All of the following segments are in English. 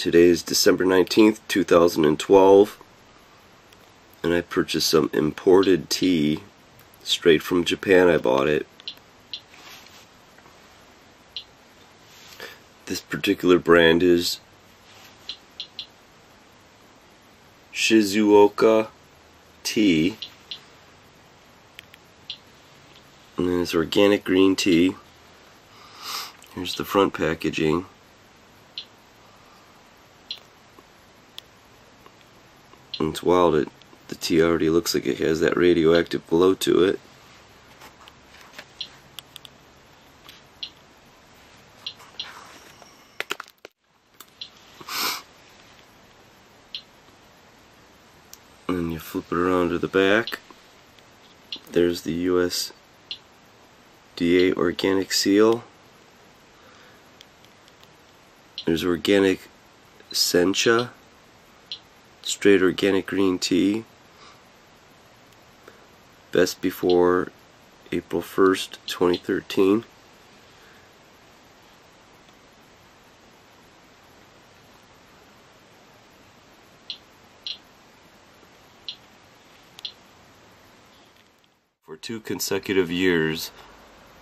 Today is December 19th, 2012, and I purchased some imported tea straight from Japan. I bought it. This particular brand is Shizuoka tea, and it's organic green tea. Here's the front packaging. And it's wild that the tea already looks like it has that radioactive glow to it. And you flip it around to the back. There's the USDA Organic seal. There's organic sencha, straight organic green tea, best before April 1st, 2013. For 2 consecutive years,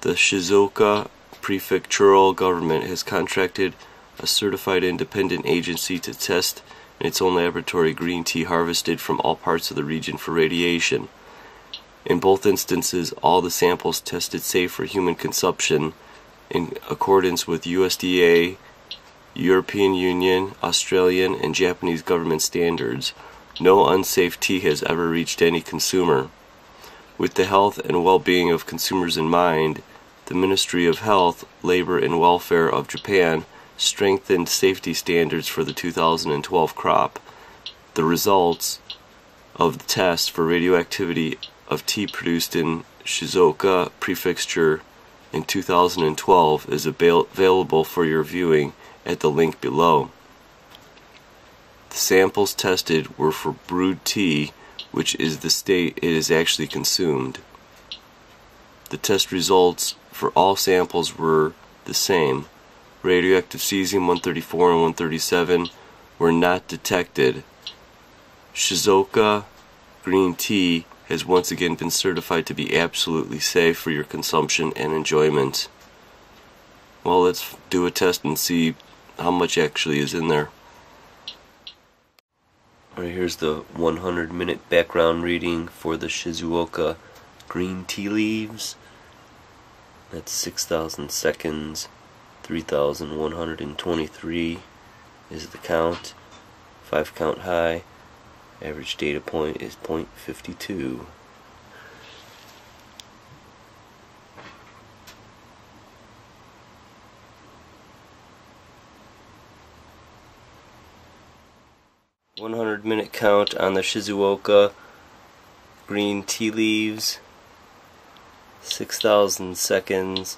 the Shizuoka prefectural government has contracted a certified independent agency to test in its own laboratory green tea harvested from all parts of the region for radiation. In both instances, all the samples tested safe for human consumption in accordance with USDA, European Union, Australian, and Japanese government standards. No unsafe tea has ever reached any consumer. With the health and well-being of consumers in mind, the Ministry of Health, Labor and Welfare of Japan strengthened safety standards for the 2012 crop. The results of the test for radioactivity of tea produced in Shizuoka Prefecture in 2012 is available for your viewing at the link below. The samples tested were for brewed tea, which is the state it is actually consumed. The test results for all samples were the same. Radioactive cesium-134 and 137 were not detected. Shizuoka green tea has once again been certified to be absolutely safe for your consumption and enjoyment. Well, let's do a test and see how much actually is in there. Alright, here's the 100-minute background reading for the Shizuoka green tea leaves. That's 6,000 seconds. 3,123 is the count. 5 count high. Average data point is 0.52. Minute count on the Shizuoka green tea leaves. 6,000 seconds.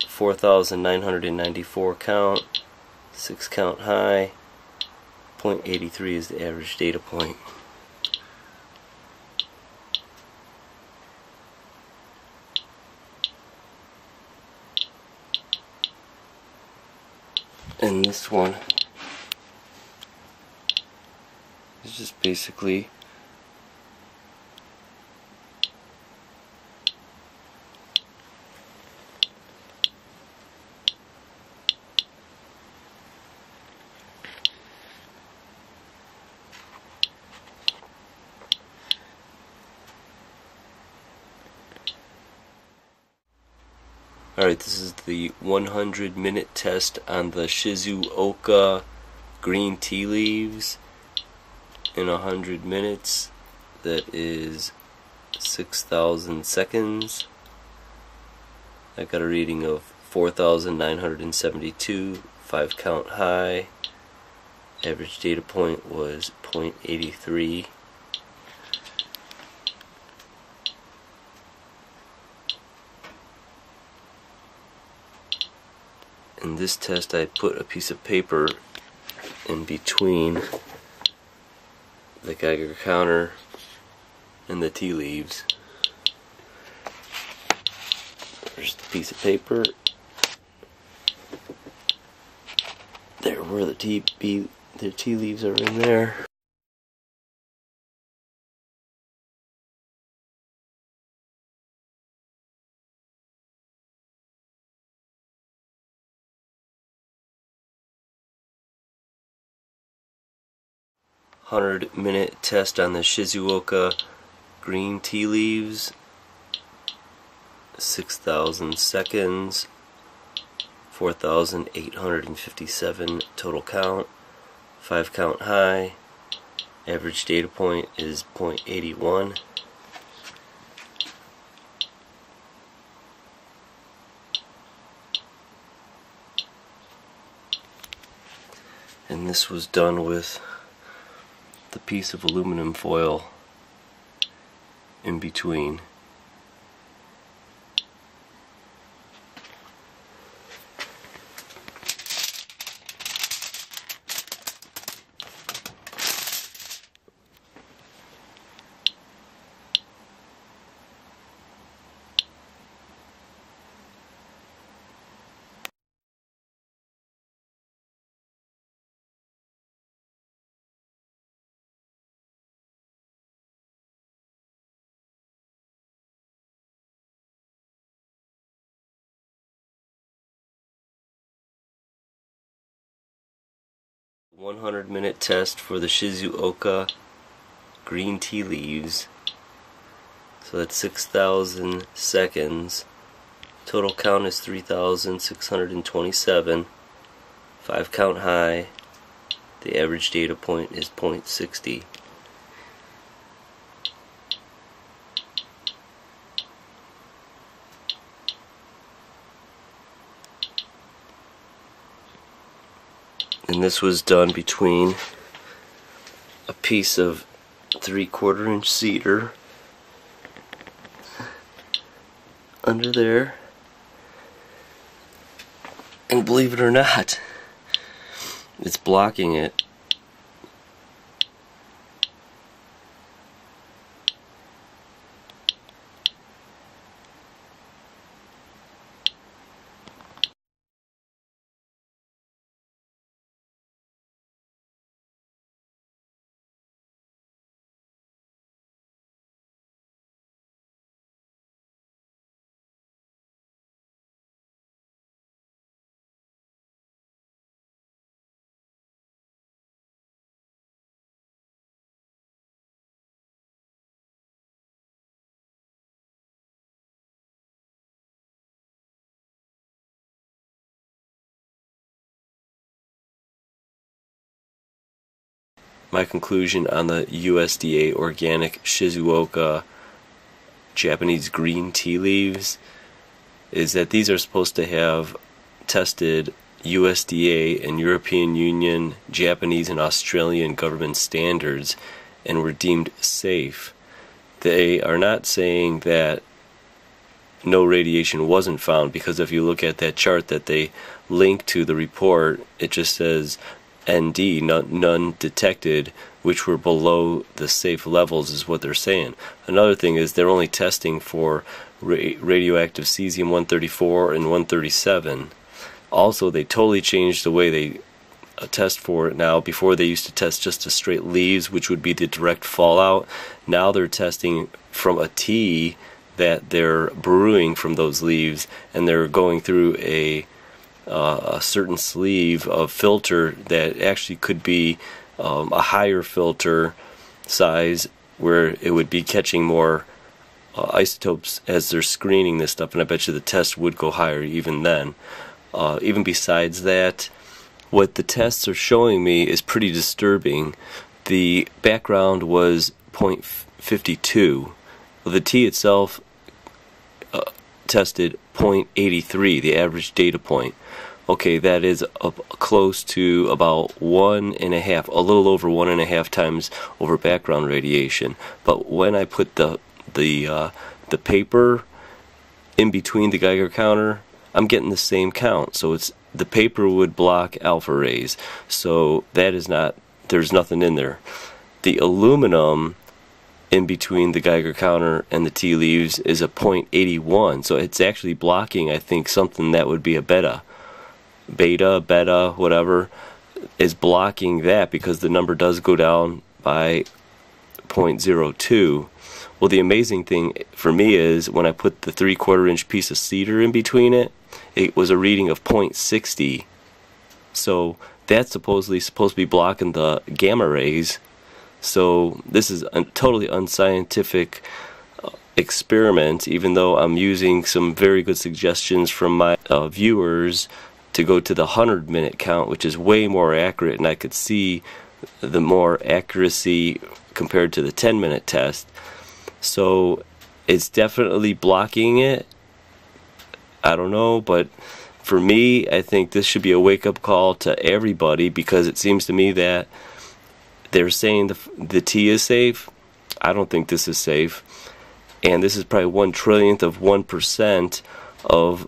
4,994 count, 6 count high, 0.83 is the average data point. And this one is just basically Alright, this is the 100-minute test on the Shizuoka green tea leaves. In 100 minutes, that is 6,000 seconds. I got a reading of 4,972, 5 count high. Average data point was 0.83. In this test, I put a piece of paper in between the Geiger counter and the tea leaves. There's the piece of paper. there where the tea leaves are in there. "100-minute test on the Shizuoka green tea leaves, 6,000 seconds, 4,857 total count, 5 count high, average data point is 0.81. And this was done with the piece of aluminum foil in between. A 100-minute test for the Shizuoka green tea leaves. So that's 6,000 seconds. Total count is 3,627. 5 count high. The average data point is 0.60. And this was done between a piece of 3/4 inch cedar under there, and believe it or not, it's blocking it. My conclusion on the USDA Organic Shizuoka Japanese green tea leaves is that these are supposed to have tested USDA and European Union, Japanese and Australian government standards and were deemed safe. They are not saying that no radiation wasn't found, because if you look at that chart that they link to the report, it just says ND, none detected, which were below the safe levels, is what they're saying. Another thing is they're only testing for radioactive cesium-134 and 137. Also, they totally changed the way they test for it now. Before, they used to test just the straight leaves, which would be the direct fallout. Now they're testing from a tea that they're brewing from those leaves, and they're going through a certain sleeve of filter that actually could be a higher filter size, where it would be catching more isotopes as they're screening this stuff, and I bet you the test would go higher even then. Even besides that, what the tests are showing me is pretty disturbing. The background was 0.52. Well, the tea itself tested 0.83, the average data point. Okay, that is close to about 1.5, a little over 1.5 times over background radiation. But when I put the paper in between the Geiger counter, I'm getting the same count. So it's the paper would block alpha rays. So that is not, there's nothing in there. The aluminum in between the Geiger counter and the tea leaves is a 0.81. So it's actually blocking, I think, something that would be a beta. beta, whatever, is blocking that because the number does go down by 0.02. Well, the amazing thing for me is when I put the 3/4 inch piece of cedar in between it, it was a reading of 0.60. So that's supposed to be blocking the gamma rays. So this is a totally unscientific experiment, even though I'm using some very good suggestions from my viewers to go to the 100-minute count, which is way more accurate, and I could see the more accuracy compared to the 10-minute test. So it's definitely blocking it. I don't know, but for me, I think this should be a wake-up call to everybody, because it seems to me that they're saying the tea is safe. I don't think this is safe. And this is probably 1/1,000,000,000 of 1% of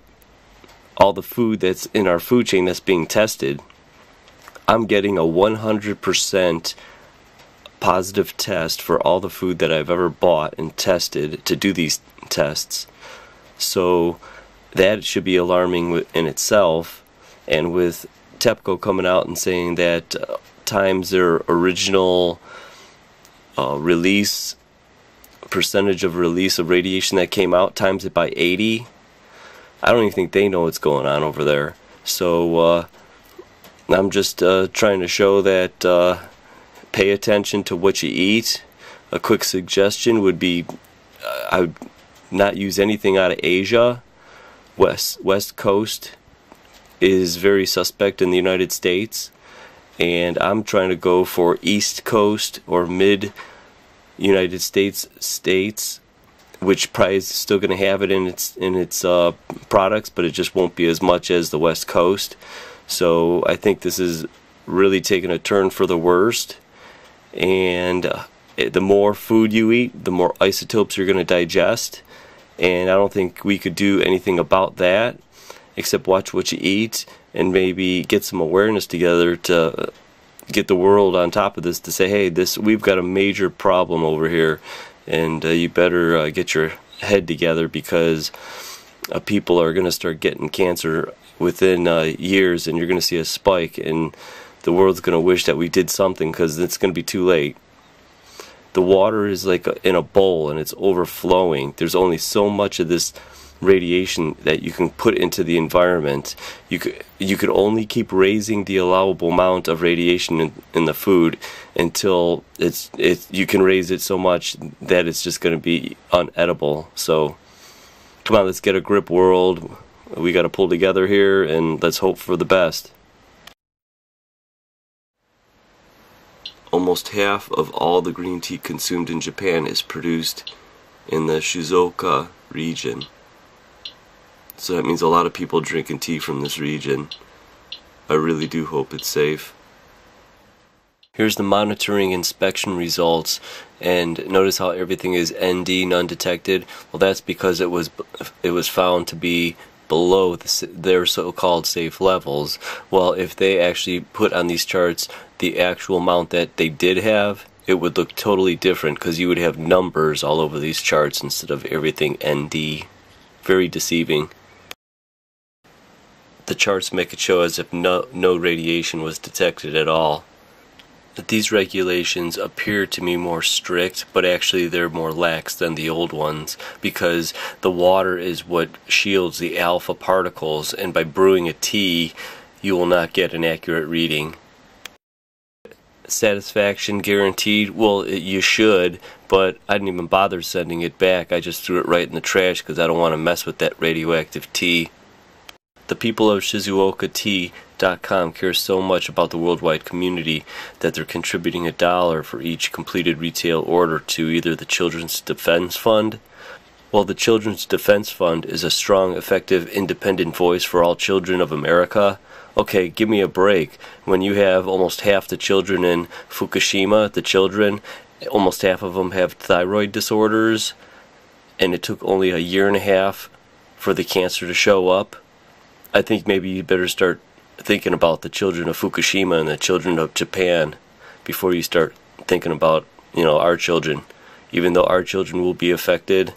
all the food that's in our food chain that's being tested. I'm getting a 100% positive test for all the food that I've ever bought and tested to do these tests. So that should be alarming in itself. And with TEPCO coming out and saying that times their original percentage of release of radiation that came out, times it by 80, I don't even think they know what's going on over there. So I'm just trying to show that pay attention to what you eat. A quick suggestion would be I would not use anything out of Asia. West Coast is very suspect in the United States, and I'm trying to go for East Coast or mid United States, which probably is still going to have it in its products, but it just won't be as much as the West Coast. So I think this is really taking a turn for the worst, and the more food you eat, the more isotopes you're going to digest, and I don't think we could do anything about that except watch what you eat and maybe get some awareness together to get the world on top of this, to say, hey, we've got a major problem over here, and you better get your head together, because people are going to start getting cancer within years, and you're going to see a spike, and the world's going to wish that we did something, because it's going to be too late. The water is like in a bowl, and it's overflowing. There's only so much of this radiation that you can put into the environment. You could only keep raising the allowable amount of radiation in the food until you can raise it so much that it's just going to be unedible. So come on, let's get a grip, world. We got to pull together here, and let's hope for the best. Almost half of all the green tea consumed in Japan is produced in the Shizuoka region. So that means a lot of people drinking tea from this region. I really do hope it's safe. Here's the monitoring inspection results, and notice how everything is ND, none detected. Well, that's because it was found to be below their so-called safe levels. Well, if they actually put on these charts the actual amount that they did have, it would look totally different, because you would have numbers all over these charts instead of everything ND. Very deceiving. The charts make it show as if no radiation was detected at all. These regulations appear to me more strict, but actually they're more lax than the old ones, because the water is what shields the alpha particles, and by brewing a tea, you will not get an accurate reading. Satisfaction guaranteed? Well, you should, but I didn't even bother sending it back. I just threw it right in the trash because I don't want to mess with that radioactive tea. The people of ShizuokaTea.com care so much about the worldwide community that they're contributing $1 for each completed retail order to either the Children's Defense Fund. Well, the Children's Defense Fund is a strong, effective, independent voice for all children of America. Okay, give me a break. When you have almost half the children in Fukushima, the children, almost half of them have thyroid disorders, and it took only 1.5 years for the cancer to show up, I think maybe you better start thinking about the children of Fukushima and the children of Japan before you start thinking about, our children. Even though our children will be affected,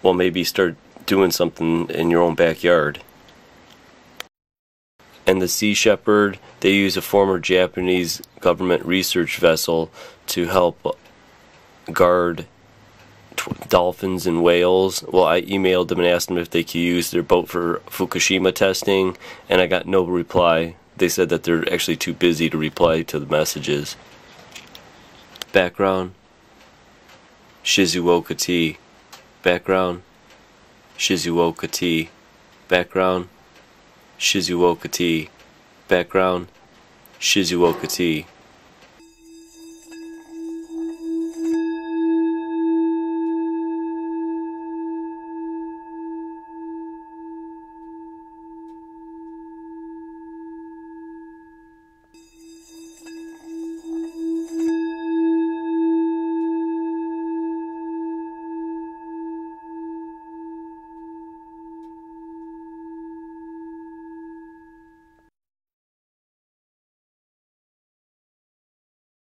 well, maybe start doing something in your own backyard. And the Sea Shepherd, they use a former Japanese government research vessel to help guard dolphins and whales. Well, I emailed them and asked them if they could use their boat for Fukushima testing, and I got no reply. They said that they're actually too busy to reply to the messages. Background, Shizuoka tea. Background, Shizuoka tea. Background, Shizuoka tea. Background, Shizuoka tea.